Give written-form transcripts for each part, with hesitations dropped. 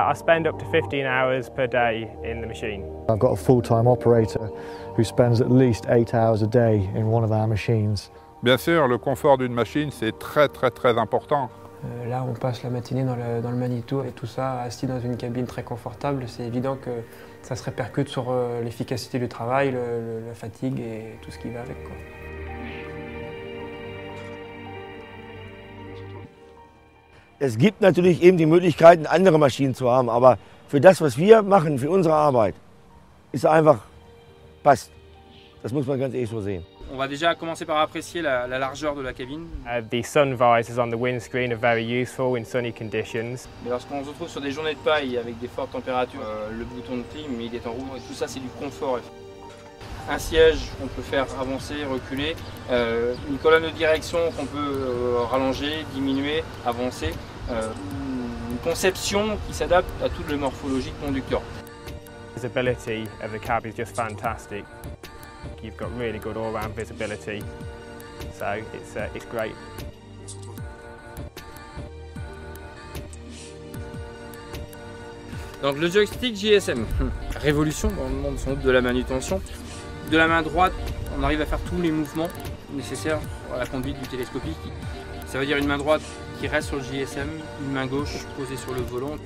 I spend up to 15 hours per day in the machine. I've got a full-time operator who spends at least 8 hours a day in one of our machines. Bien sûr, le confort d'une machine, c'est très important. Là, on passe la matinée dans le Manitou et tout ça, assis dans une cabine très confortable. C'est évident que ça se répercute sur l'efficacité du travail, la fatigue et tout ce qui va avec, quoi. Es gibt natürlich eben die Möglichkeiten, andere Maschinen zu haben, aber für das, was wir machen, für unsere Arbeit, ist einfach, passt. Das muss man ganz ehrlich so sehen. On va déjà commencer par apprécier la largeur de la cabine. The sun visors on the windscreen are very useful in sunny conditions. Mais lorsqu'on se retrouve sur des journées de paille avec des fortes températures, le bouton de clim il est en rouge et tout ça c'est du confort. Un siège qu'on peut faire avancer, reculer, une colonne de direction qu'on peut rallonger, diminuer, avancer, une conception qui s'adapte à toute la morphologie de conducteur. The visibility of the cab is just fantastic. You've got really good all-round visibility, so it's great. Donc le joystick JSM, révolution dans le monde sans doute de la manutention. De la main droite, on arrive à faire tous les mouvements nécessaires à la conduite du télescopique. Ça veut dire une main droite qui reste sur le JSM, une main gauche posée sur le volant.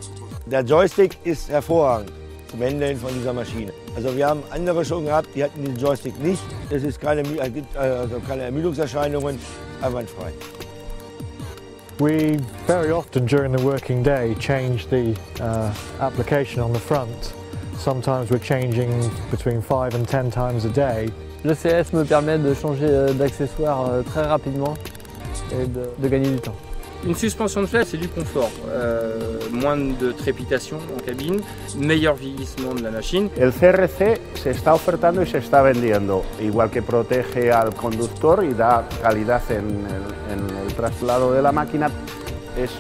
Der Joystick ist hervorragend zum Handeln von dieser Maschine. Also wir haben andere schon gehabt, die hatten den Joystick nicht. Es ist gibt keine Ermüdungserscheinungen, einwandfrei. We very often during the working day change the application on the front. Sometimes we're changing between 5 and 10 times a day. Le CS me permet de changer d'accessoires très rapidement et de gagner du temps. Une suspension de flash, c'est du confort, moins de trépitation en cabine, meilleur vieillissement de la machine. El CRC se está ofertando y se está vendiendo, igual que protege al conductor y da calidad en el traslado de la máquina. Es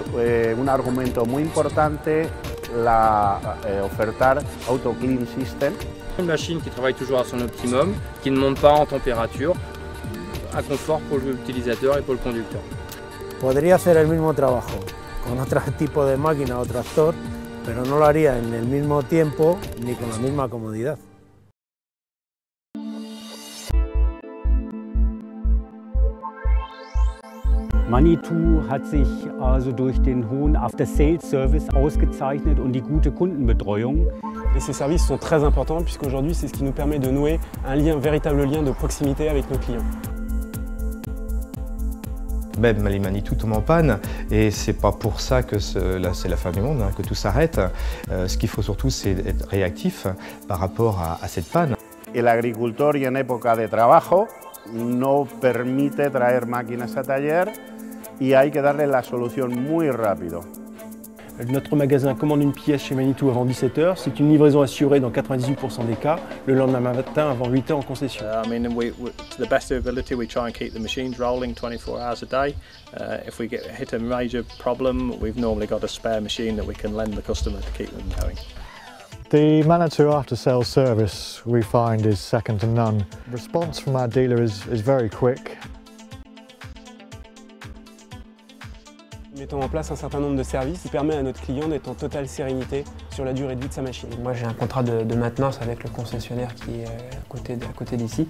un argumento muy importante ofertar Auto Clean System. Une machine qui travaille toujours à son optimum, qui ne monte pas en température, un confort pour l'utilisateur et pour le conducteur. Podría hacer el mismo trabajo con otro tipo de máquina o tractor, pero no lo haría en el mismo tiempo ni con la misma comodidad. Manitou hat sich also durch den hohen After-Sales-Service ausgezeichnet und die gute Kundenbetreuung. Et ces services sont très importants puisqu'aujourd'hui c'est ce qui nous permet de nouer un véritable lien de proximité avec nos clients. Même les Manitou tombent en panne et c'est pas pour ça que c'est la fin du monde, hein, que tout s'arrête. Ce qu'il faut surtout c'est être réactif par rapport à cette panne. El agricultor y en época de trabajo no permite traer máquinas a taller y hay que darle la solución muy rápido. Notre magasin commande une pièce chez Manitou avant 17 h. C'est une livraison assurée dans 98% des cas, le lendemain matin avant 8 h en concession. I mean, to the best of ability, we try and keep the machines rolling 24 hours a day. If we hit a major problem, we've normally got a spare machine that we can lend the customer to keep them going. The Manitou after-sales service we find is second to none. Response from our dealer is very quick. Mettons en place un certain nombre de services qui permet à notre client d'être en totale sérénité sur la durée de vie de sa machine. Moi j'ai un contrat de maintenance avec le concessionnaire qui est à côté d'ici.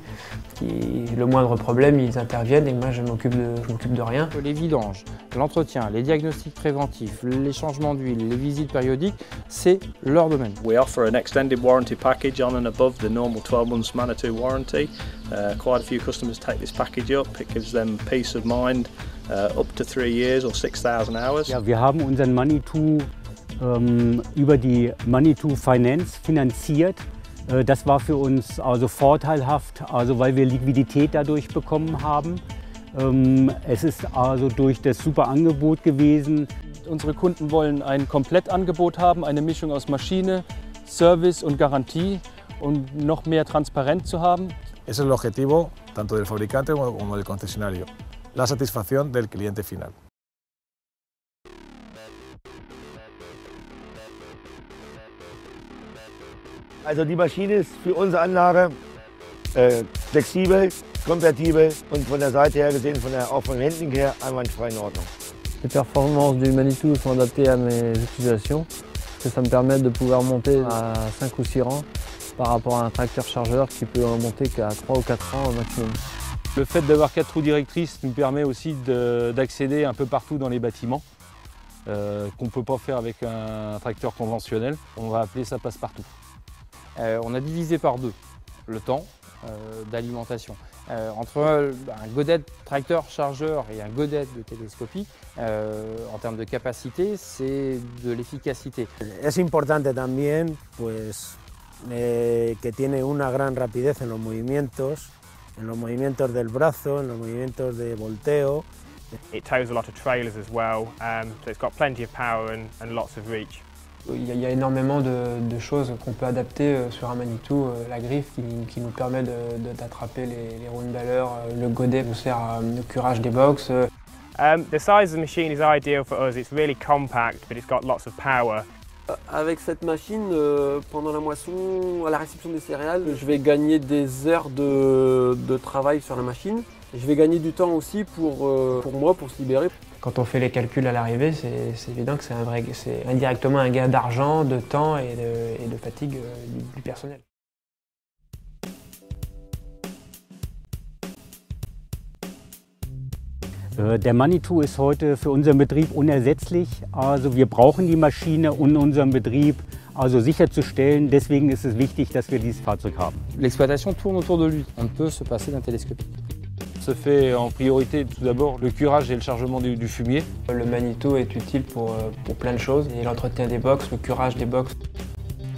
Le moindre problème, ils interviennent et moi je m'occupe de rien. Les vidanges, l'entretien, les diagnostics préventifs, les changements d'huile, les visites périodiques, c'est leur domaine. We offer an extended warranty package on and above the normal 12 months Manitou warranty. Quite a few customers take this package up. It gives them peace of mind. Up to 3 years or 6,000 hours. Ja, wir haben unseren Manitou über die Manitou Finance finanziert. Das war für uns also vorteilhaft, also weil wir Liquidität dadurch bekommen haben. Es ist also durch das super Angebot gewesen. Unsere Kunden wollen ein Komplettangebot haben, eine Mischung aus Maschine, Service und Garantie und noch mehr Transparenz zu haben. Ese es el objetivo tanto del fabricante como del concesionario. La satisfacción del cliente final. Also die Maschine ist für unsere Anlage flexibel, kompatibel und von der Seite her gesehen, auch von den Handling her, einwandfrei in Ordnung. Les performances du Manitou sont adaptées à mes utilisations. Ça me permet de pouvoir monter à 5 ou 6 rangs par rapport à un tracteur chargeur qui peut en monter qu'à 3 ou 4 rangs au maximum. Le fait d'avoir 4 roues directrices nous permet aussi d'accéder un peu partout dans les bâtiments, qu'on ne peut pas faire avec un tracteur conventionnel. On va appeler ça passe-partout. On a divisé par 2 le temps d'alimentation. Entre un godet tracteur chargeur et un godet de télescopie, en termes de capacité, c'est de l'efficacité. Es importante también pues, que tiene una gran rapidez en los movimientos del brazo, en los movimientos de volteo. It tows a lot of trailers as well, so it's got plenty of power and lots of reach. Il y a énormément de choses qu'on peut adapter sur un Manitou. La griffe qui nous permet d'attraper les roues de valeur, le godet nous sert au curage des box. The size of the machine is ideal for us. It's really compact, but it's got lots of power. Avec cette machine, pendant la moisson, à la réception des céréales, je vais gagner des heures de travail sur la machine. Je vais gagner du temps aussi pour moi, pour se libérer. Quand on fait les calculs à l'arrivée, c'est évident que c'est indirectement un gain d'argent, de temps et de fatigue du personnel. Der Manitou ist heute für unseren Betrieb unersetzlich. Also wir brauchen die Maschine, um unseren Betrieb sicherzustellen. Deswegen ist es wichtig, dass wir dieses Fahrzeug haben. L'exploitation tourne autour de lui. On ne peut se passer d'un télescopique. Se fait en priorité tout d'abord le curage et le chargement du fumier. Le Manitou est utile pour plein de choses. Et l'entretien des box, le curage des box.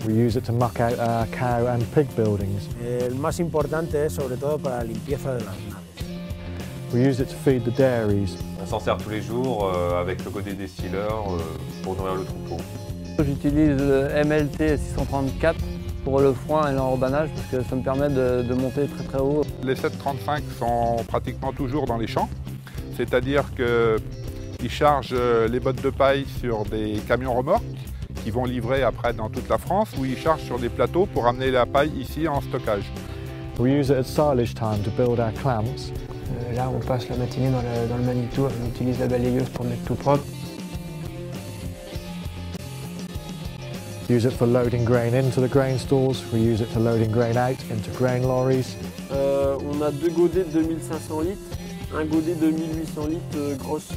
We use it to muck out our cow and pig buildings. El más importante es sobre todo para la limpieza de las naves. We use it to feed the dairies. On s'en sert tous les jours avec le godet destilleur pour nourrir le troupeau. J'utilise le MLT 634 pour le foin et l'enrobannage parce que ça me permet de monter très très haut. Les 735 sont pratiquement toujours dans les champs, c'est-à-dire qu'ils chargent les bottes de paille sur des camions remorques qui vont livrer après dans toute la France, ou ils chargent sur des plateaux pour amener la paille ici en stockage. We use it at silage time to build our clamps. Là, on passe la matinée dans le Manitou, on utilise la balayeuse pour mettre tout propre. Use it for loading grain into the grain stores. We use it for loading grain out into grain lorries. On a 2 godets de 2500 litres, un godet de 1800 litres, grosse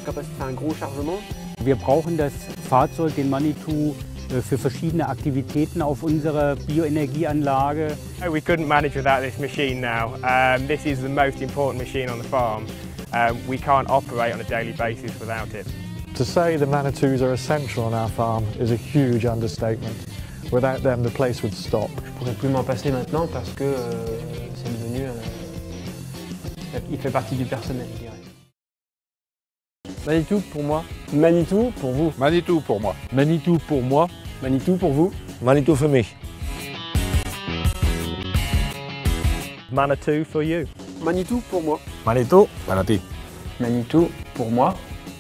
capacité, un gros chargement. Wir brauchen das Fahrzeug, den Manitou, für verschiedene Aktivitäten auf unserer Bioenergieanlage. We couldn't manage without this machine now. This is the most important machine on the farm. We can't operate on a daily basis without it. To say the Manitous are essential on our farm is a huge understatement. Without them, the place would stop. Je pourrais plus m'en passer maintenant parce que c'est devenu... il fait partie du personnel, je dirais. Manitou pour moi. Manitou pour vous. Manitou pour moi. Manitou pour moi. Manitou pour vous. Manitou für mich. Manitou for you. Manitou pour moi. Manitou para ti. Manitou pour moi.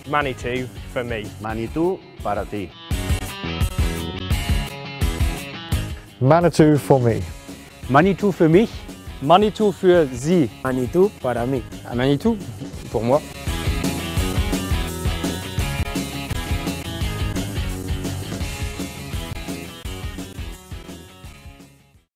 Manitou for me. Manitou para ti. Manitou for me. Manitou für mich. Manitou für Sie. Manitou para mí. Manitou pour moi.